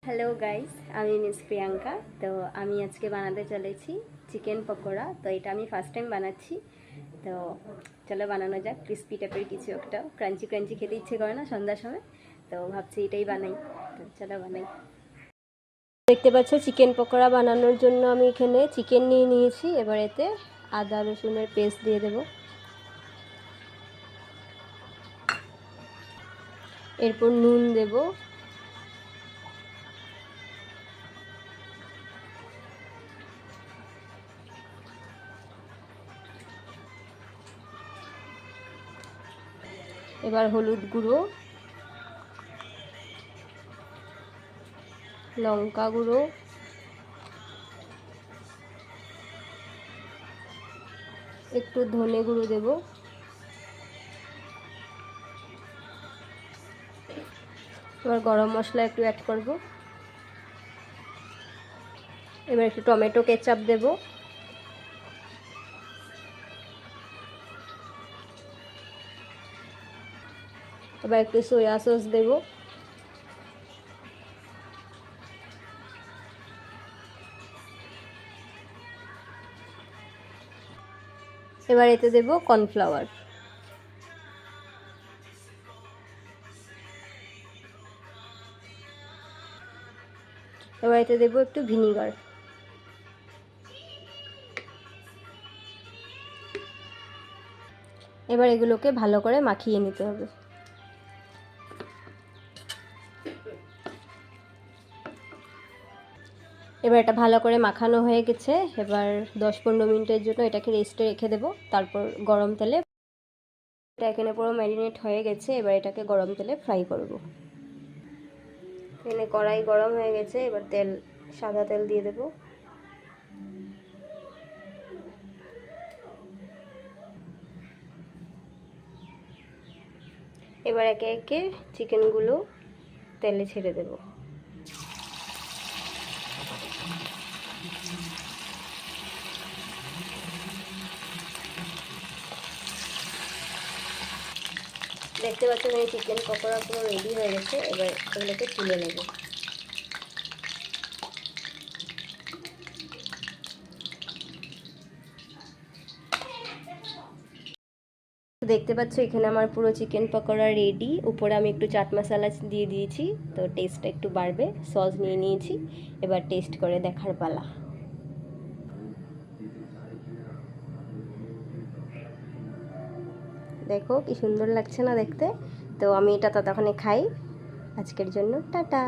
Hello guys, আমি miss Priyanka. তো আমি আজকে বানাতে চলেছি চিকেন পকোড়া। তো এটা আমি ফার্স্ট টাইম বানাচ্ছি। তো চলো বানানো যাক। ক্রিস্পি টাইপের কিছু একটা, ক্রাঞ্চি ক্রাঞ্চি খেতে ইচ্ছে করে না সন্ধ্যার সময়, তো ভাবছি এটাই বানাই। তো চলো বানাই। দেখতে পাচ্ছ চিকেন পকোড়া বানানোর জন্য আমি এখানে চিকেন নিয়ে নিয়েছি। এবার এতে আদা রসুনের পেস্ট দিয়ে দেব। এরপর নুন দেব, এবার হলুদ গুঁড়ো, লঙ্কা গুঁড়ো, একটু ধনে গুঁড়ো দেব, এবার গরম মশলা একটু অ্যাড করব। এবার একটু টমেটো কেচাপ দেব, এবার একটু সয়া সস দেব, এবার এতে দেব কর্নফ্লাওয়ার, এবার এতে দেব একটু ভিনিগার, এবার এগুলোকে ভালো করে মাখিয়ে নিতে হবে। এবার এটা ভালো করে মাখানো হয়ে গেছে। এবার 10-15 মিনিটের জন্য এটাকে রেস্টে রেখে দেব। তারপর গরম তেলে এটা এখানে পুরো ম্যারিনেট হয়ে গেছে। এবার এটাকে গরম তেলে ফ্রাই করব। এখানে কড়াই গরম হয়ে গেছে। এবার সাদা তেল দিয়ে দেব। এবার একে একে চিকেনগুলো তেলে ছেড়ে দেব। দেখতে পাচ্ছেন এই চিকেন পকোড়া পুরো রেডি হয়ে গেছে। এবার এগুলোকে তুলে নেব। দেখতে পাচ্ছ এখানে আমার পুরো চিকেন পকোড়া রেডি। উপরে আমি একটু চাট মশলা দিয়ে দিয়েছি, তো টেস্টটা একটু বাড়বে। সস নিয়ে নিয়েছি, এবার টেস্ট করে দেখার পালা। দেখো কি সুন্দর লাগছে না দেখতে। তো আমি এটা ততক্ষণে খাই। আজকের জন্য টাটা।